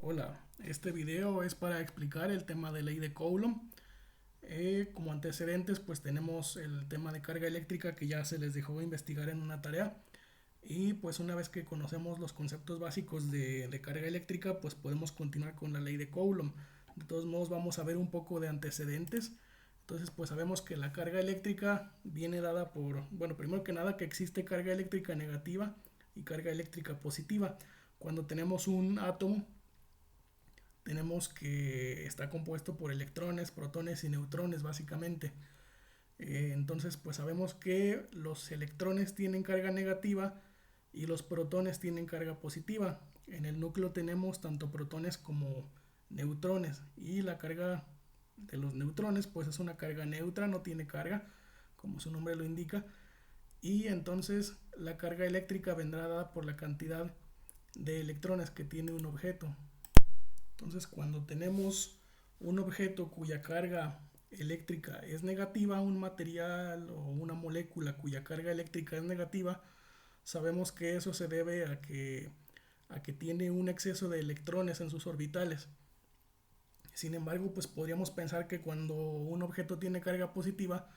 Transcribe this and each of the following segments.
Hola, este video es para explicar el tema de ley de Coulomb. Como antecedentes pues tenemos el tema de carga eléctrica que ya se les dejó investigar en una tarea y pues una vez que conocemos los conceptos básicos de carga eléctrica pues podemos continuar con la ley de Coulomb. De todos modos vamos a ver un poco de antecedentes. Entonces pues sabemos que la carga eléctrica viene dada por, bueno, primero que nada que existe carga eléctrica negativa y carga eléctrica positiva. Cuando tenemos un átomo tenemos que está compuesto por electrones, protones y neutrones básicamente. Entonces pues sabemos que los electrones tienen carga negativa y los protones tienen carga positiva. En el núcleo tenemos tanto protones como neutrones y la carga de los neutrones pues es una carga neutra, no tiene carga como su nombre lo indica, y entonces la carga eléctrica vendrá dada por la cantidad de electrones que tiene un objeto. Entonces, cuando tenemos un objeto cuya carga eléctrica es negativa, un material o una molécula cuya carga eléctrica es negativa, sabemos que eso se debe a que tiene un exceso de electrones en sus orbitales. Sin embargo, pues podríamos pensar que cuando un objeto tiene carga positiva,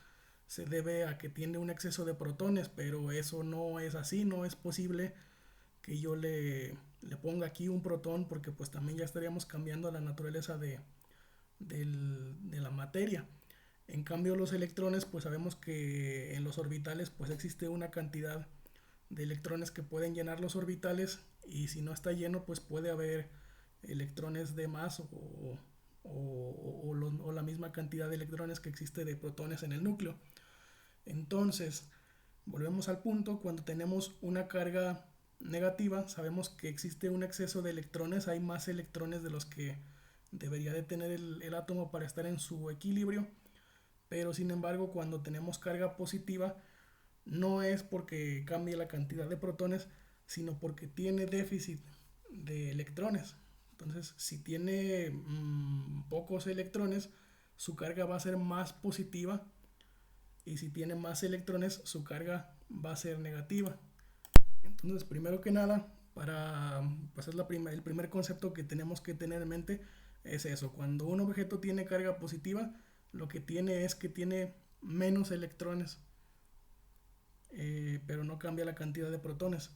se debe a que tiene un exceso de protones, pero eso no es así, no es posible que yo le ponga aquí un protón porque pues también ya estaríamos cambiando la naturaleza de la materia. En cambio los electrones pues sabemos que en los orbitales pues existe una cantidad de electrones que pueden llenar los orbitales y si no está lleno pues puede haber electrones de más o la misma cantidad de electrones que existe de protones en el núcleo. Entonces, volvemos al punto, cuando tenemos una carga negativa, sabemos que existe un exceso de electrones, hay más electrones de los que debería de tener el átomo para estar en su equilibrio, pero sin embargo cuando tenemos carga positiva no es porque cambie la cantidad de protones, sino porque tiene déficit de electrones. Entonces, si tiene pocos electrones, su carga va a ser más positiva y si tiene más electrones su carga va a ser negativa. Entonces, primero que nada, para pues es el primer concepto que tenemos que tener en mente es eso. Cuando un objeto tiene carga positiva, lo que tiene es que tiene menos electrones, pero no cambia la cantidad de protones.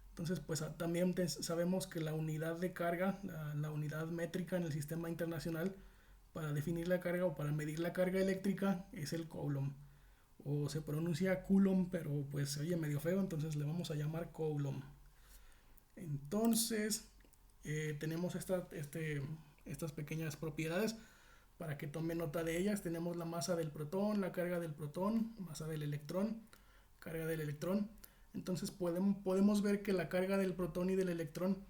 Entonces, pues también sabemos que la unidad de carga, la unidad métrica en el sistema internacional para definir la carga o para medir la carga eléctrica es el Coulomb. O se pronuncia Coulomb, pero pues se oye medio feo, entonces le vamos a llamar Coulomb. Entonces, tenemos estas pequeñas propiedades para que tome nota de ellas. Tenemos la masa del protón, la carga del protón, masa del electrón, carga del electrón. Entonces podemos ver que la carga del protón y del electrón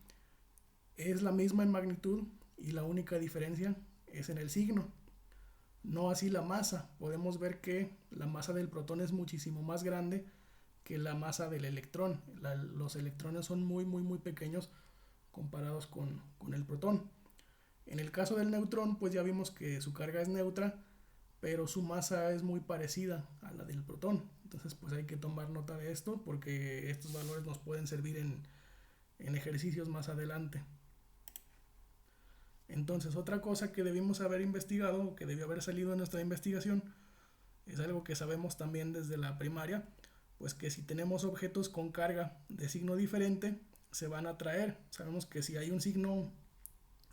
es la misma en magnitud y la única diferencia es en el signo. No así la masa. Podemos ver que la masa del protón es muchísimo más grande que la masa del electrón. Los electrones son muy pequeños comparados con el protón. En el caso del neutrón, pues ya vimos que su carga es neutra, pero su masa es muy parecida a la del protón. Entonces, pues hay que tomar nota de esto porque estos valores nos pueden servir en ejercicios más adelante. Entonces, otra cosa que debimos haber investigado, que debió haber salido en nuestra investigación, es algo que sabemos también desde la primaria, pues que si tenemos objetos con carga de signo diferente, se van a atraer. Sabemos que si hay un signo,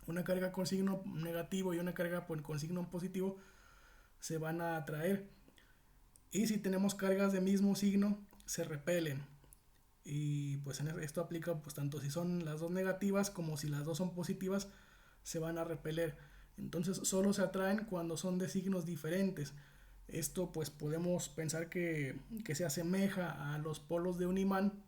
una carga con signo negativo y una carga con signo positivo, se van a atraer. Y si tenemos cargas de mismo signo, se repelen. Y pues esto aplica pues tanto si son las dos negativas como si las dos son positivas, se van a repeler. Entonces solo se atraen cuando son de signos diferentes. Esto pues podemos pensar que se asemeja a los polos de un imán,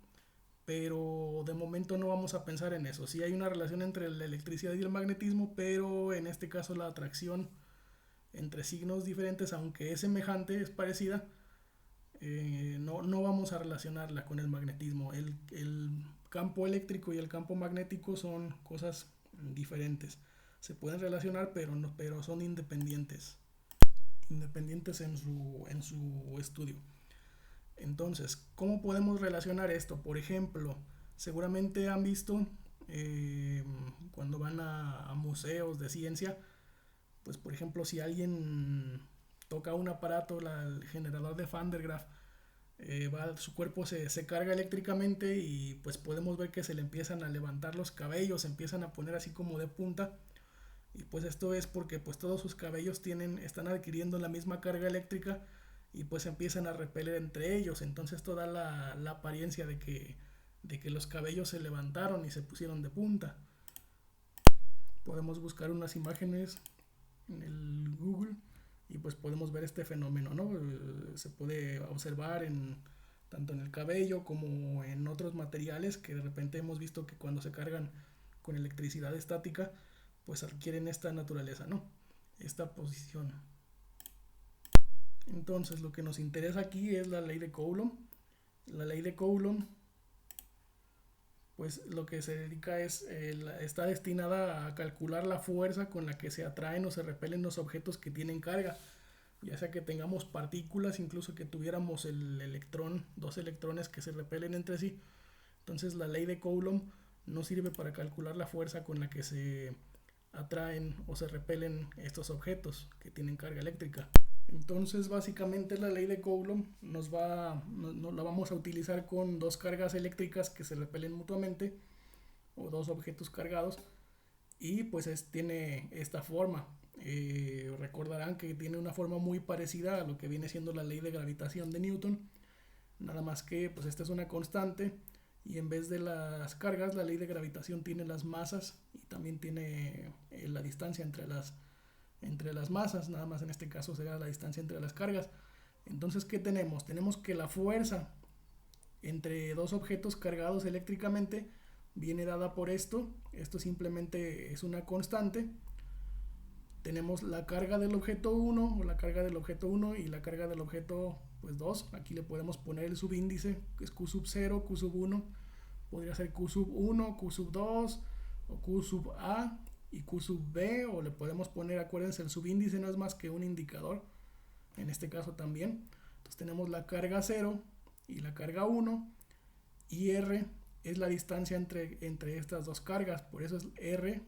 pero de momento no vamos a pensar en eso. Sí hay una relación entre la electricidad y el magnetismo, pero en este caso la atracción entre signos diferentes, aunque es semejante, es parecida, no vamos a relacionarla con el magnetismo. El campo eléctrico y el campo magnético son cosas diferentes. Se pueden relacionar, pero son independientes en su estudio. Entonces, ¿cómo podemos relacionar esto? Por ejemplo, seguramente han visto cuando van a museos de ciencia, pues por ejemplo si alguien toca un aparato, el generador de Van der Graaf, su cuerpo se carga eléctricamente y pues podemos ver que se le empiezan a levantar los cabellos, se empiezan a poner así como de punta, y pues esto es porque pues todos sus cabellos están adquiriendo la misma carga eléctrica y pues empiezan a repeler entre ellos. Entonces esto da la apariencia de que los cabellos se levantaron y se pusieron de punta. Podemos buscar unas imágenes en el Google y pues podemos ver este fenómeno, ¿no? Se puede observar tanto en el cabello como en otros materiales que de repente hemos visto que cuando se cargan con electricidad estática pues adquieren esta naturaleza, ¿no? Esta posición. Entonces lo que nos interesa aquí es la ley de Coulomb. La ley de Coulomb pues lo que se dedica está destinada a calcular la fuerza con la que se atraen o se repelen los objetos que tienen carga, ya sea que tengamos partículas, incluso que tuviéramos dos electrones que se repelen entre sí. Entonces la ley de Coulomb no sirve para calcular la fuerza con la que se atraen o se repelen estos objetos que tienen carga eléctrica. Entonces básicamente la ley de Coulomb la vamos a utilizar con dos cargas eléctricas que se repelen mutuamente o dos objetos cargados, y pues tiene esta forma. Recordarán que tiene una forma muy parecida a lo que viene siendo la ley de gravitación de Newton, nada más que pues esta es una constante y en vez de las cargas la ley de gravitación tiene las masas y también tiene la distancia entre las masas, nada más en este caso será la distancia entre las cargas. Entonces, ¿qué tenemos? Tenemos que la fuerza entre dos objetos cargados eléctricamente viene dada por esto simplemente es una constante. Tenemos la carga del objeto 1 o la carga del objeto 1 y la carga del objeto pues 2. Aquí le podemos poner el subíndice, que es Q sub 0, Q sub 1. Podría ser Q sub 1, Q sub 2 o Q sub A y Q sub B, o le podemos poner, acuérdense, el subíndice no es más que un indicador, en este caso también. Entonces tenemos la carga 0 y la carga 1, y R es la distancia entre estas dos cargas, por eso es R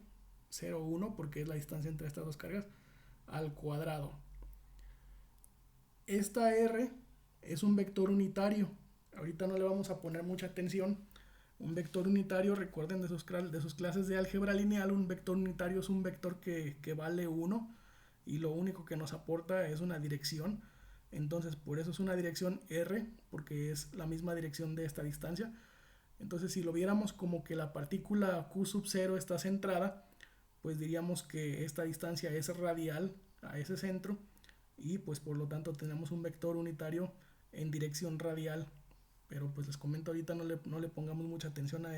0, 1, porque es la distancia entre estas dos cargas al cuadrado. Esta R es un vector unitario, ahorita no le vamos a poner mucha atención. Un vector unitario, recuerden de sus clases de álgebra lineal, un vector unitario es un vector que vale 1 y lo único que nos aporta es una dirección. Entonces por eso es una dirección R, porque es la misma dirección de esta distancia. Entonces si lo viéramos como que la partícula Q sub 0 está centrada, pues diríamos que esta distancia es radial a ese centro y pues por lo tanto tenemos un vector unitario en dirección radial. Pero pues les comento ahorita, no le pongamos mucha atención a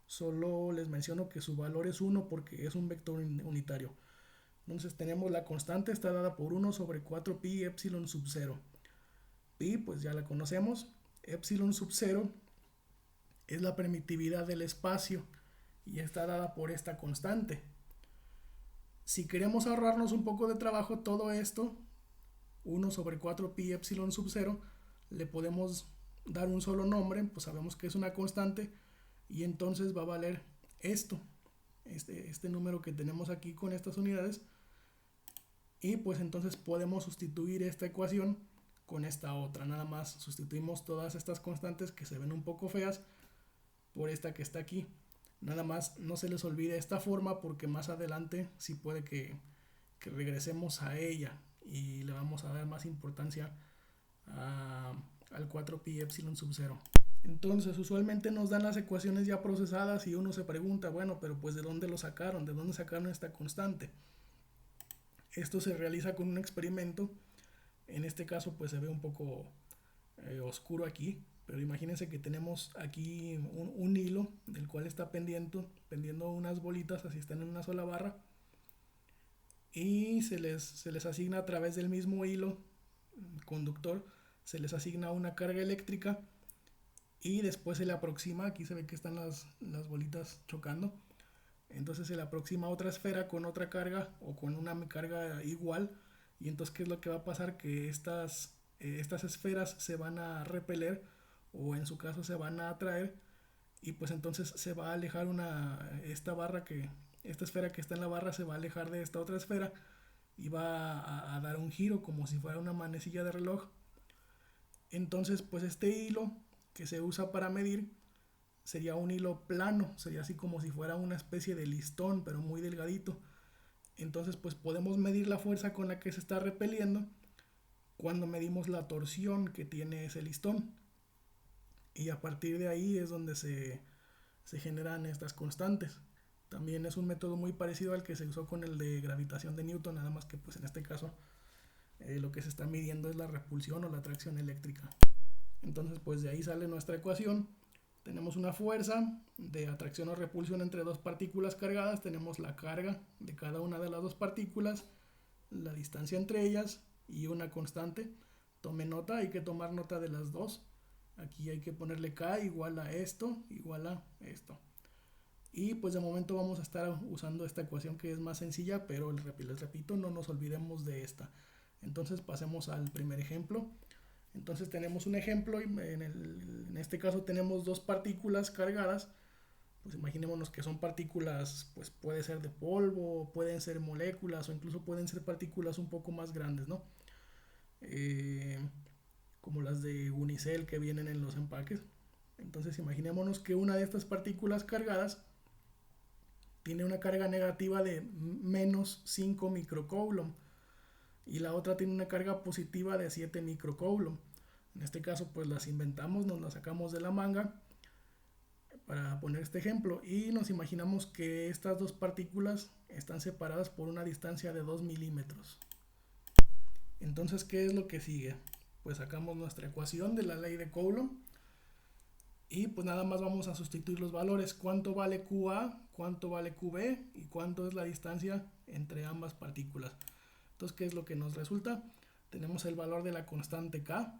solo les menciono que su valor es 1 porque es un vector unitario. Entonces tenemos la constante, está dada por 1 sobre 4 pi epsilon sub 0. Pi pues ya la conocemos, epsilon sub 0 es la permitividad del espacio y está dada por esta constante. Si queremos ahorrarnos un poco de trabajo, todo esto, 1 sobre 4 pi epsilon sub 0, le podemos dar un solo nombre, pues sabemos que es una constante y entonces va a valer este número que tenemos aquí con estas unidades, y pues entonces podemos sustituir esta ecuación con esta otra. Nada más sustituimos todas estas constantes que se ven un poco feas por esta que está aquí. Nada más no se les olvide esta forma porque más adelante sí puede que regresemos a ella y le vamos a dar más importancia al 4 pi epsilon sub 0. Entonces usualmente nos dan las ecuaciones ya procesadas y uno se pregunta, bueno, pero pues ¿de dónde lo sacaron? ¿De dónde sacaron esta constante? Esto se realiza con un experimento. En este caso pues se ve un poco oscuro aquí, pero imagínense que tenemos aquí un hilo del cual está pendiendo unas bolitas, así están en una sola barra, y se les asigna a través del mismo hilo conductor, se les asigna una carga eléctrica y después se le aproxima, aquí se ve que están las bolitas chocando, entonces se le aproxima otra esfera con otra carga o con una carga igual, y entonces ¿qué es lo que va a pasar? Que estas esferas se van a repeler o en su caso se van a atraer, y pues entonces se va a alejar esta barra esta esfera que está en la barra se va a alejar de esta otra esfera y va a dar un giro como si fuera una manecilla de reloj. Entonces pues este hilo que se usa para medir sería un hilo plano, sería así como si fuera una especie de listón, pero muy delgadito. Entonces pues podemos medir la fuerza con la que se está repeliendo cuando medimos la torsión que tiene ese listón. Y a partir de ahí es donde se generan estas constantes. También es un método muy parecido al que se usó con el de gravitación de Newton, nada más que pues en este caso lo que se está midiendo es la repulsión o la atracción eléctrica. Entonces pues de ahí sale nuestra ecuación. Tenemos una fuerza de atracción o repulsión entre dos partículas cargadas, tenemos la carga de cada una de las dos partículas, la distancia entre ellas y una constante. Tome nota, hay que tomar nota de las dos. Aquí hay que ponerle K igual a esto, igual a esto. Y pues de momento vamos a estar usando esta ecuación que es más sencilla, pero les repito, no nos olvidemos de esta. Entonces pasemos al primer ejemplo. Entonces tenemos un ejemplo, en este caso tenemos dos partículas cargadas. Pues imaginémonos que son partículas, pues puede ser de polvo, pueden ser moléculas o incluso pueden ser partículas un poco más grandes, ¿no? Como las de unicel que vienen en los empaques. Entonces imaginémonos que una de estas partículas cargadas tiene una carga negativa de menos 5 microcoulomb y la otra tiene una carga positiva de 7 microcoulomb. En este caso pues las inventamos, nos las sacamos de la manga para poner este ejemplo y nos imaginamos que estas dos partículas están separadas por una distancia de 2 milímetros. Entonces, ¿qué es lo que sigue? Pues sacamos nuestra ecuación de la ley de Coulomb y pues nada más vamos a sustituir los valores. ¿Cuánto vale QA? ¿Cuánto vale QB? ¿Y cuánto es la distancia entre ambas partículas? Entonces, ¿qué es lo que nos resulta? Tenemos el valor de la constante K,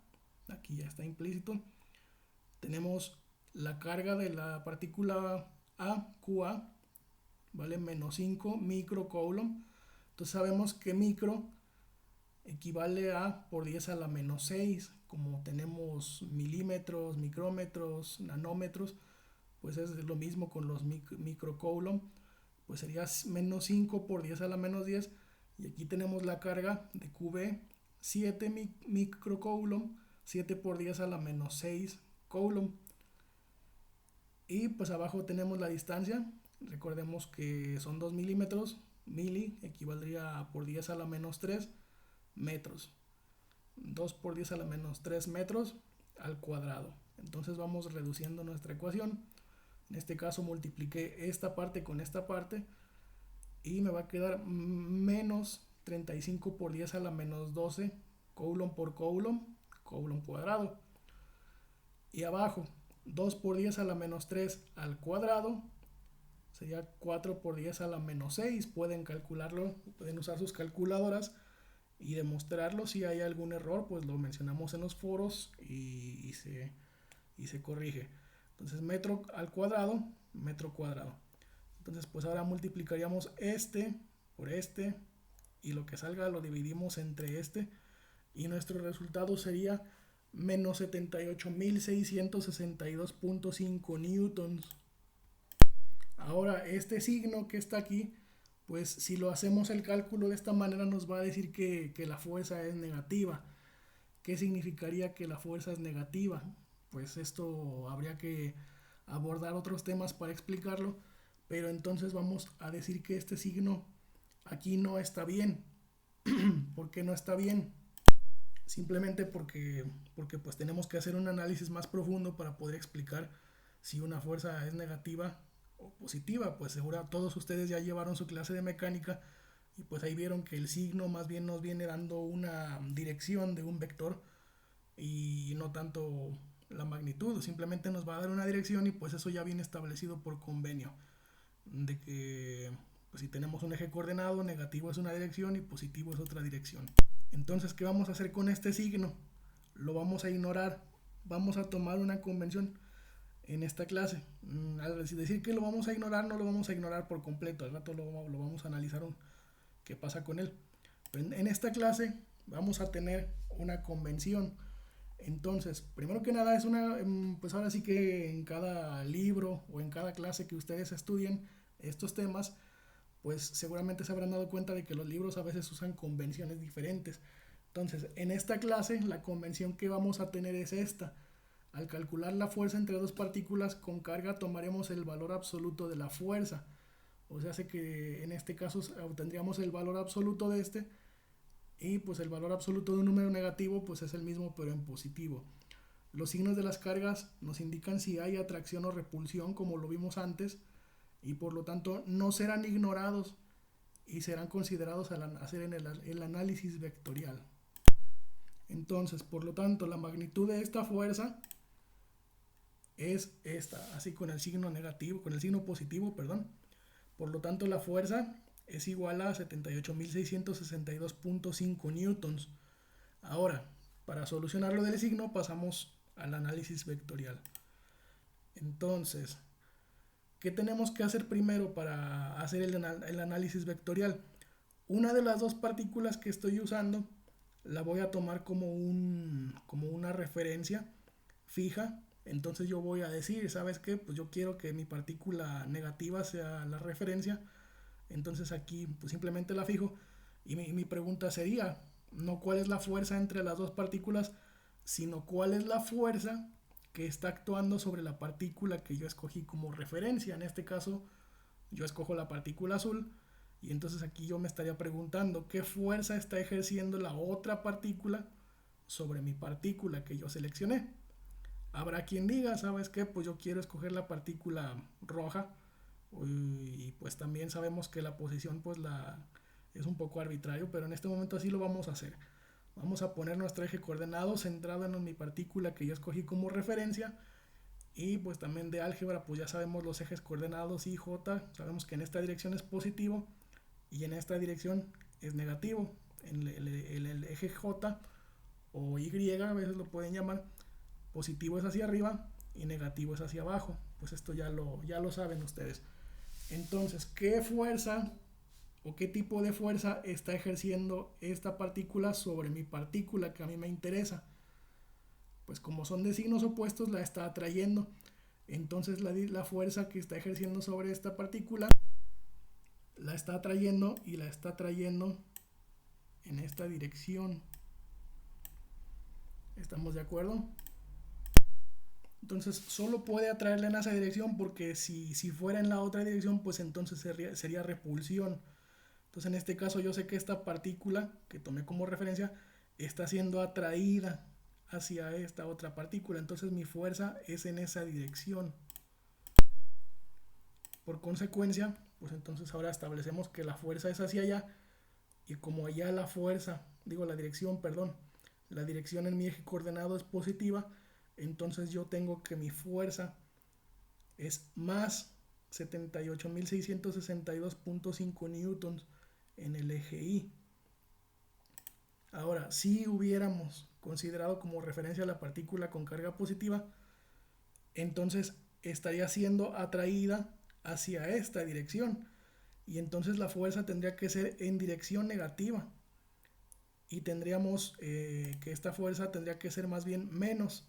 aquí ya está implícito. Tenemos la carga de la partícula A, QA, vale menos 5 microcoulomb. Entonces sabemos que micro equivale a por 10 a la menos 6. Como tenemos milímetros, micrómetros, nanómetros, pues es lo mismo con los microcoulomb. Pues sería menos 5 por 10 a la menos 10. Y aquí tenemos la carga de QB, 7 microcoulomb, 7 por 10 a la menos 6 coulomb. Y pues abajo tenemos la distancia. Recordemos que son 2 milímetros. Mili equivaldría a por 10 a la menos 3 metros. 2 por 10 a la menos 3 metros al cuadrado. Entonces vamos reduciendo nuestra ecuación. En este caso multipliqué esta parte con esta parte y me va a quedar menos 35 por 10 a la menos 12 coulomb por coulomb, coulomb cuadrado. Y abajo 2 por 10 a la menos 3 al cuadrado sería 4 por 10 a la menos 6. Pueden calcularlo, pueden usar sus calculadoras y demostrarlo. Si hay algún error, pues lo mencionamos en los foros y se corrige. Entonces metro al cuadrado, metro cuadrado. Entonces pues ahora multiplicaríamos este por este y lo que salga lo dividimos entre este y nuestro resultado sería menos 78.662.5 newtons. Ahora este signo que está aquí, pues si lo hacemos el cálculo de esta manera nos va a decir que la fuerza es negativa. ¿Qué significaría que la fuerza es negativa? Pues esto habría que abordar otros temas para explicarlo, pero entonces vamos a decir que este signo aquí no está bien. ¿Por qué no está bien? Simplemente porque pues tenemos que hacer un análisis más profundo para poder explicar si una fuerza es negativa o positiva. Pues seguro todos ustedes ya llevaron su clase de mecánica y pues ahí vieron que el signo más bien nos viene dando una dirección de un vector y no tanto la magnitud, simplemente nos va a dar una dirección y pues eso ya viene establecido por convenio de que pues si tenemos un eje coordenado, negativo es una dirección y positivo es otra dirección. Entonces, ¿qué vamos a hacer con este signo? Lo vamos a ignorar, vamos a tomar una convención en esta clase. Al decir que lo vamos a ignorar, no lo vamos a ignorar por completo, al rato lo vamos a analizar qué pasa con él. Pero en esta clase vamos a tener una convención. Entonces, primero que nada pues ahora sí que en cada libro o en cada clase que ustedes estudien estos temas, pues seguramente se habrán dado cuenta de que los libros a veces usan convenciones diferentes. Entonces, en esta clase, la convención que vamos a tener es esta. Al calcular la fuerza entre dos partículas con carga, tomaremos el valor absoluto de la fuerza. O sea, hace que en este caso obtendríamos el valor absoluto de este, y pues el valor absoluto de un número negativo pues es el mismo pero en positivo. Los signos de las cargas nos indican si hay atracción o repulsión, como lo vimos antes, y por lo tanto no serán ignorados y serán considerados al hacer el análisis vectorial. Entonces, por lo tanto, la magnitud de esta fuerza es esta, así con el signo negativo, con el signo positivo, perdón. Por lo tanto, la fuerza es igual a 78.662.5 newtons. Ahora, para solucionar lo del signo, pasamos al análisis vectorial. Entonces, ¿qué tenemos que hacer primero para hacer el análisis vectorial? Una de las dos partículas que estoy usando la voy a tomar como una referencia fija. Entonces yo voy a decir, ¿sabes qué? Pues yo quiero que mi partícula negativa sea la referencia. Entonces aquí pues simplemente la fijo. Y mi pregunta sería, no cuál es la fuerza entre las dos partículas, sino cuál es la fuerza que está actuando sobre la partícula que yo escogí como referencia. En este caso, yo escojo la partícula azul. Y entonces aquí yo me estaría preguntando qué fuerza está ejerciendo la otra partícula sobre mi partícula que yo seleccioné. Habrá quien diga, ¿sabes qué? Pues yo quiero escoger la partícula roja. Y pues también sabemos que la posición pues es un poco arbitrario, pero en este momento así lo vamos a hacer. Vamos a poner nuestro eje coordenado centrado en mi partícula que yo escogí como referencia. Y pues también de álgebra pues ya sabemos los ejes coordenados y j. Sabemos que en esta dirección es positivo y en esta dirección es negativo. El eje j o y a veces lo pueden llamar, positivo es hacia arriba y negativo es hacia abajo. Pues esto ya lo saben ustedes. Entonces, ¿qué fuerza o qué tipo de fuerza está ejerciendo esta partícula sobre mi partícula que a mí me interesa? Pues como son de signos opuestos, la está atrayendo. Entonces la fuerza que está ejerciendo sobre esta partícula la está atrayendo y la está trayendo en esta dirección. ¿Estamos de acuerdo? Entonces solo puede atraerla en esa dirección, porque si fuera en la otra dirección pues entonces sería repulsión. Entonces en este caso yo sé que esta partícula que tomé como referencia está siendo atraída hacia esta otra partícula, entonces mi fuerza es en esa dirección. Por consecuencia, pues entonces ahora establecemos que la fuerza es hacia allá, y como allá la dirección en mi eje coordenado es positiva, entonces yo tengo que mi fuerza es más 78.662.5 newtons en el eje Y. Ahora, si hubiéramos considerado como referencia la partícula con carga positiva, entonces estaría siendo atraída hacia esta dirección, y entonces la fuerza tendría que ser en dirección negativa, y tendríamos que esta fuerza tendría que ser más bien menos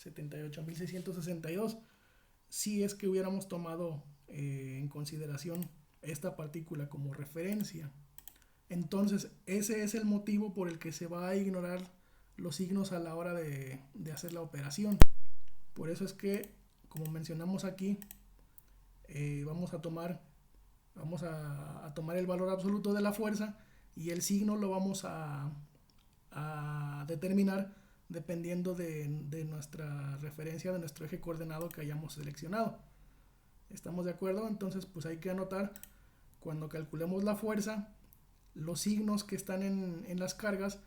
78.662 si es que hubiéramos tomado en consideración esta partícula como referencia. Entonces ese es el motivo por el que se va a ignorar los signos a la hora de hacer la operación. Por eso es que, como mencionamos aquí, vamos a tomar el valor absoluto de la fuerza, y el signo lo vamos a determinar dependiendo de nuestra referencia, de nuestro eje coordenado que hayamos seleccionado. ¿Estamos de acuerdo? Entonces pues hay que anotar, cuando calculemos la fuerza, los signos que están en las cargas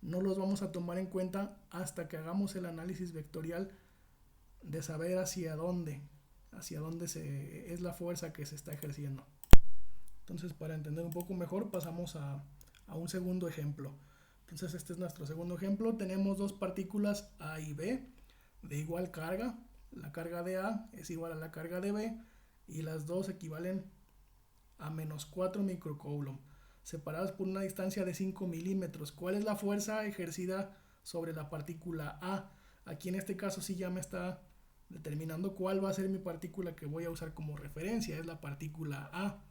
no los vamos a tomar en cuenta hasta que hagamos el análisis vectorial de saber hacia dónde es la fuerza que se está ejerciendo. Entonces, para entender un poco mejor, pasamos a un segundo ejemplo. Entonces este es nuestro segundo ejemplo. Tenemos dos partículas A y B de igual carga. La carga de A es igual a la carga de B, y las dos equivalen a menos 4 microcoulomb, separadas por una distancia de 5 milímetros. ¿Cuál es la fuerza ejercida sobre la partícula A? Aquí en este caso sí ya me está determinando cuál va a ser mi partícula que voy a usar como referencia. Es la partícula A.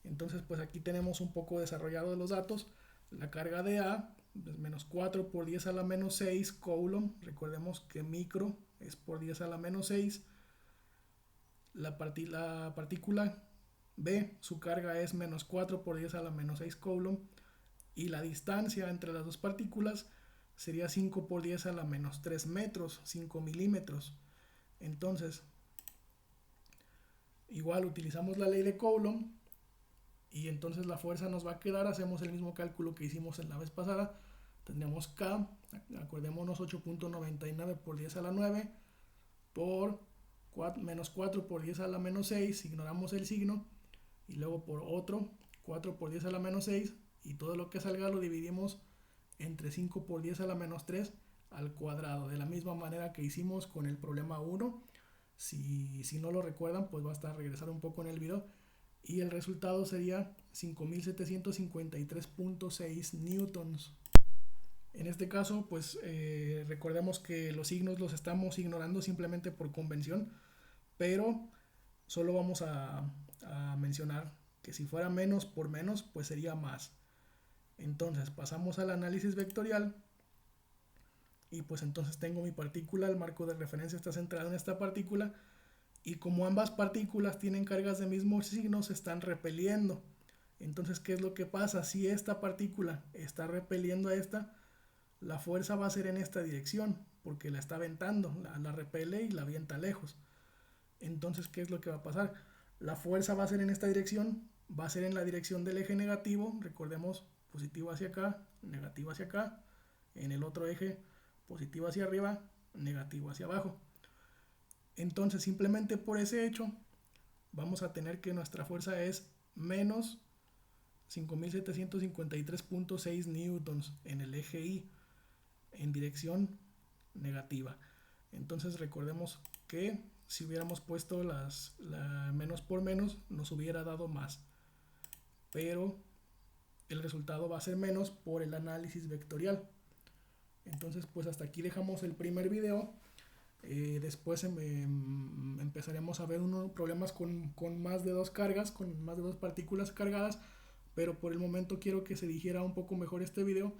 Entonces pues aquí tenemos un poco desarrollado los datos. La carga de A es menos 4 por 10 a la menos 6 coulomb. Recordemos que micro es por 10 a la menos 6. La partícula B, su carga es menos 4 por 10 a la menos 6 coulomb. Y la distancia entre las dos partículas sería 5 por 10 a la menos 3 metros, 5 milímetros. Entonces, igual utilizamos la ley de Coulomb y entonces la fuerza nos va a quedar, hacemos el mismo cálculo que hicimos en la vez pasada, tendríamos K, acordémonos 8.99 por 10 a la 9 por menos 4 por 10 a la menos 6, ignoramos el signo, y luego por otro 4 por 10 a la menos 6, y todo lo que salga lo dividimos entre 5 por 10 a la menos 3 al cuadrado, de la misma manera que hicimos con el problema 1. Si no lo recuerdan, pues basta regresar un poco en el video, y el resultado sería 5753.6 newtons. En este caso, pues recordemos que los signos los estamos ignorando simplemente por convención, pero solo vamos a mencionar que si fuera menos por menos, pues sería más. Entonces pasamos al análisis vectorial, y pues entonces tengo mi partícula, el marco de referencia está centrado en esta partícula, y como ambas partículas tienen cargas de mismo signo, se están repeliendo. Entonces, ¿qué es lo que pasa? Si esta partícula está repeliendo a esta, la fuerza va a ser en esta dirección, porque la está aventando, la repele y la avienta lejos. Entonces, ¿qué es lo que va a pasar? La fuerza va a ser en esta dirección, va a ser en la dirección del eje negativo, recordemos, positivo hacia acá, negativo hacia acá, en el otro eje, positivo hacia arriba, negativo hacia abajo. Entonces, simplemente por ese hecho, vamos a tener que nuestra fuerza es menos 5753.6 newtons en el eje Y, en dirección negativa. Entonces recordemos que si hubiéramos puesto la menos por menos, nos hubiera dado más, pero el resultado va a ser menos por el análisis vectorial. Entonces pues hasta aquí dejamos el primer video. Después empezaremos a ver problemas con más de dos cargas, con más de dos partículas cargadas, pero por el momento quiero que se dijera un poco mejor este video,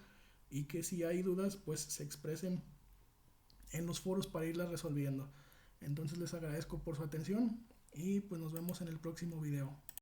y que si hay dudas pues se expresen en los foros para irlas resolviendo. Entonces les agradezco por su atención, y pues nos vemos en el próximo video.